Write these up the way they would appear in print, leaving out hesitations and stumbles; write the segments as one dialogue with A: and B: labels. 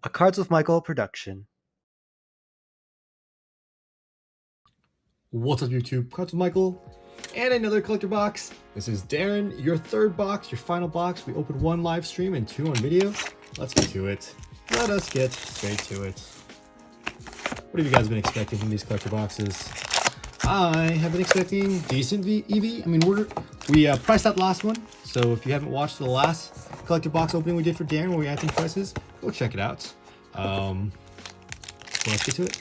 A: A Cards with Michael production.
B: What's up, YouTube? Cards with Michael and another collector box. This is Darren, your third box, your final box. We opened one live stream and two on video. Let's get to it. Let us get straight to it. What have you guys been expecting from these collector boxes? I have been expecting decent EV. I mean, we priced that last one, so if you haven't watched the last collector box opening we did for Darren where we added prices, go check it out. So let's get to it.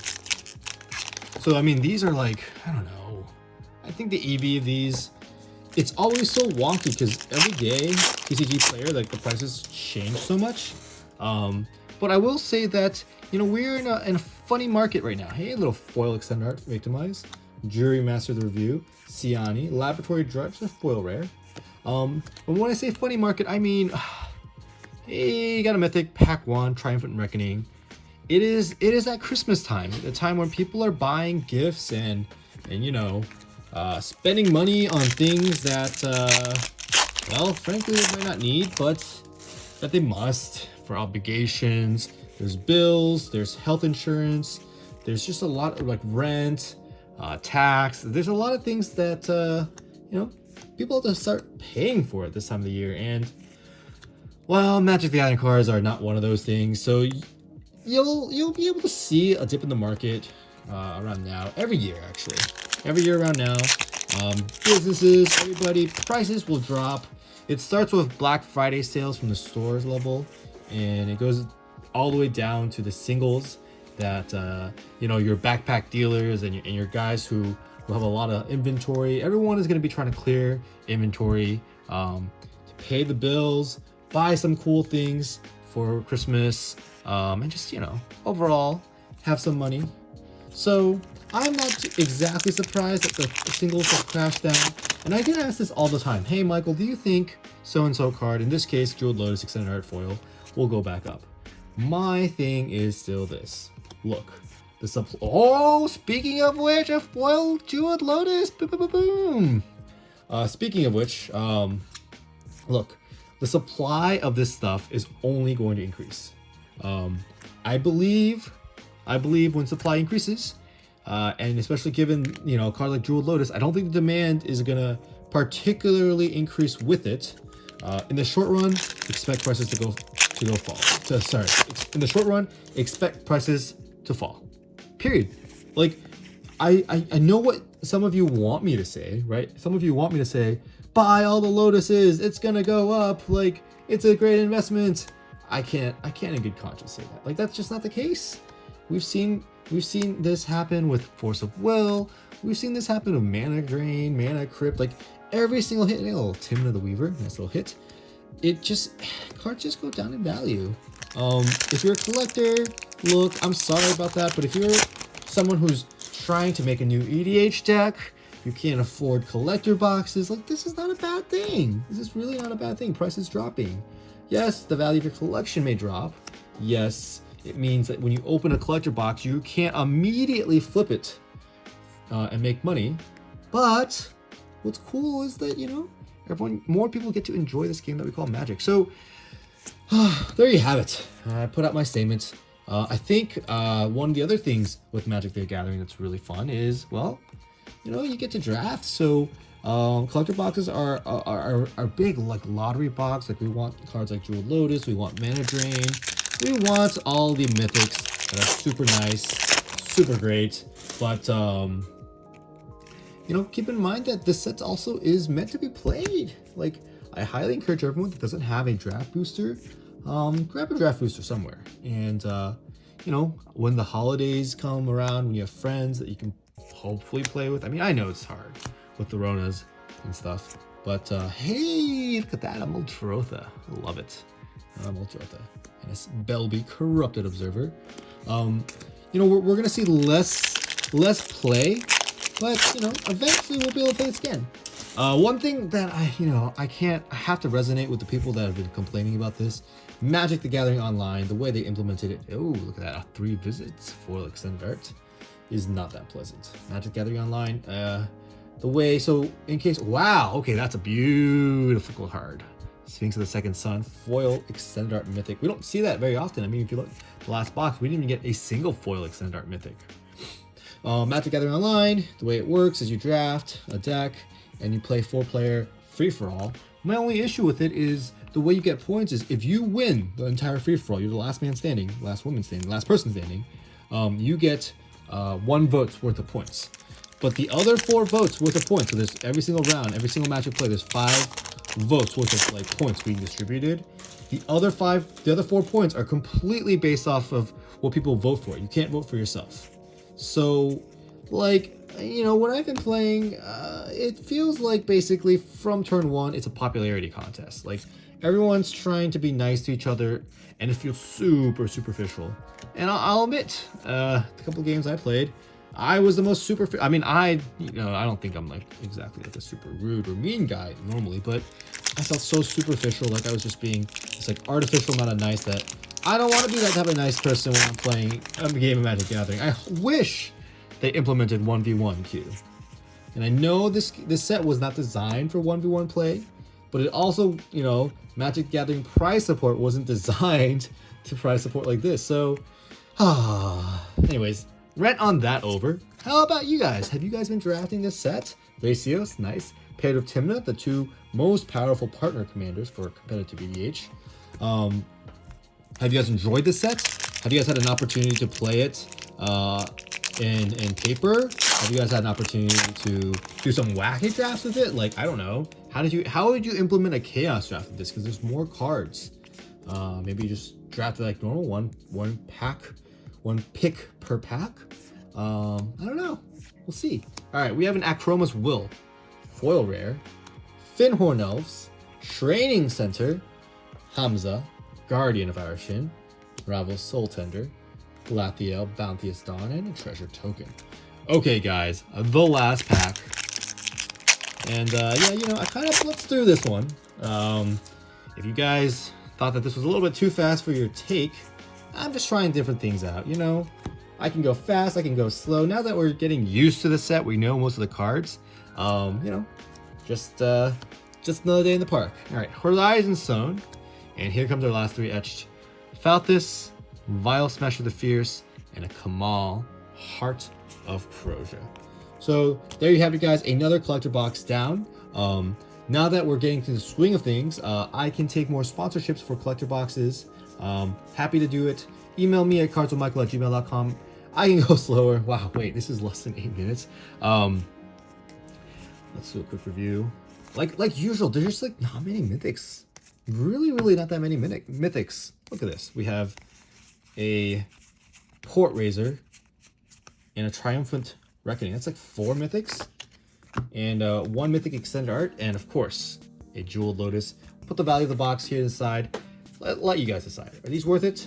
B: So I mean, these are like, I don't know. I think the EV of these, it's always so wonky because every day TCG Player, like the prices change so much. But I will say that, you know, we're in a funny market right now. Hey, a little foil extend art victimized. Jury Master of the Review, Siani, Laboratory Drudge, a foil rare. But when I say funny market, I mean, hey, you got a Mythic, Pack 1, Triumphant Reckoning. It is at Christmas time, the time when people are buying gifts and you know, spending money on things that, well, frankly, they might not need, but that they must for obligations. There's bills, there's health insurance, there's just a lot of like rent, tax. There's a lot of things that, you know, people have to start paying for at this time of the year. And, well, Magic the Gathering cards are not one of those things. So you'll be able to see a dip in the market around now, every year actually. Every year around now, businesses, everybody, prices will drop. It starts with Black Friday sales from the stores level, and it goes all the way down to the singles that, you know, your backpack dealers and your guys who have a lot of inventory. Everyone is going to be trying to clear inventory to pay the bills, buy some cool things for Christmas, and just, you know, overall have some money. So I'm not exactly surprised that the singles have crashed down. And I get asked this all the time. Hey, Michael, do you think so-and-so card, in this case, Jeweled Lotus Extended Art Foil, will go back up? My thing is still this. Look, oh, speaking of which, a foil Jeweled Lotus, boom. Speaking of which, look, the supply of this stuff is only going to increase. I believe when supply increases, and especially given, you know, a card like Jeweled Lotus, I don't think the demand is gonna particularly increase with it. In the short run, expect prices to go fall. In the short run, expect prices to fall. Period. Like, I know what some of you want me to say, right? Some of you want me to say, buy all the Lotuses, it's gonna go up, like, it's a great investment. I can't in good conscience say that. Like, that's just not the case. We've seen this happen with Force of Will. We've seen this happen with Mana Drain, Mana Crypt, like every single hit. A little Tymna the Weaver, nice little hit. Cards just go down in value. If you're a collector, look, I'm sorry about that, but if you're someone who's trying to make a new EDH deck, you can't afford collector boxes, like, this is not a bad thing. This is really not a bad thing. Prices dropping. Yes, the value of your collection may drop. Yes, it means that when you open a collector box, you can't immediately flip it and make money. But what's cool is that, you know, more people get to enjoy this game that we call Magic. So there you have it. I put out my statement. I think one of the other things with Magic the Gathering that's really fun is, well, you know, you get to draft. So collector boxes are big, like lottery box. Like, we want cards like Jeweled Lotus, we want Mana Drain, we want all the mythics that are super nice, super great. But you know, keep in mind that this set also is meant to be played. Like, I highly encourage everyone that doesn't have a draft booster, grab a draft booster somewhere. And you know, when the holidays come around, when you have friends that you can hopefully play with. I mean, I know it's hard with the Ronas and stuff, but hey, look at that, I'm Ultrotha. I love it. I'm Ultrotha. And it's Belby Corrupted Observer. You know, we're gonna see less play, but, you know, eventually we'll be able to play this again. One thing that I have to resonate with the people that have been complaining about this. Magic the Gathering Online, the way they implemented it, oh, look at that, 3 visits for extended art, is not that pleasant. Magic the Gathering Online, the way, so in case, wow, okay, that's a beautiful card. Sphinx of the Second Sun, foil extended art mythic. We don't see that very often. I mean, if you look at the last box, we didn't even get a single foil extended art mythic. Magic Gathering Online, the way it works is you draft a deck and you play 4-player free-for-all. My only issue with it is the way you get points is if you win the entire free-for-all, you're the last man standing, last woman standing, last person standing, you get 1 vote's worth of points. But the other 4 votes worth of points, so there's every single round, every single match you play, there's 5 votes worth of like points being distributed. The other 4 points are completely based off of what people vote for. You can't vote for yourself. So, like, you know, when I've been playing, it feels like basically from turn 1, it's a popularity contest. Like, everyone's trying to be nice to each other, and it feels super superficial. And I'll admit, the couple of games I played, I was the most superficial. I mean, I don't think I'm like exactly like a super rude or mean guy normally, but I felt so superficial, like I was just being this like artificial amount of nice that I don't want to be that type of nice person when I'm playing a game of Magic Gathering. I wish they implemented 1v1 queue. And I know this set was not designed for 1v1 play, but it also, you know, Magic Gathering prize support wasn't designed to prize support like this. So, anyways, rant on that over. How about you guys? Have you guys been drafting this set? Vacios, nice. Paired with Tymna, the 2 most powerful partner commanders for competitive EDH. Have you guys enjoyed this set? Have you guys had an opportunity to play it in paper? Have you guys had an opportunity to do some wacky drafts with it? Like, I don't know. How would you implement a chaos draft with this? Because there's more cards. Maybe you just draft it like normal, one pick per pack. I don't know. We'll see. All right, we have an Akroma's Will, foil rare, Finhorn Elves, Training Center, Hamza, Guardian of Arashin, Ravel's Soul Tender, Lathiel, Bounteous Dawn, and a Treasure Token. Okay, guys, the last pack. And yeah, you know, I kind of blitzed through this one. If you guys thought that this was a little bit too fast for your take, I'm just trying different things out, you know? I can go fast, I can go slow. Now that we're getting used to the set, we know most of the cards. You know, just another day in the park. All right, Horizon Zone. And here comes our last 3 etched. Falthus, Vile Smasher the Fierce, and a Kamahl, Heart of Krosa. So there you have it, guys. Another collector box down. Now that we're getting to the swing of things, I can take more sponsorships for collector boxes. Happy to do it. Email me at cardswithmichael@gmail.com. I can go slower. Wow, wait, this is less than 8 minutes. Let's do a quick review. Like usual, there's just like not many mythics. Really not that many mythics. Look at this. We have a Port Razor and a Triumphant Reckoning. That's like 4 mythics. And 1 mythic extended art. And of course, a Jeweled Lotus. Put the value of the box here inside. Let you guys decide. Are these worth it?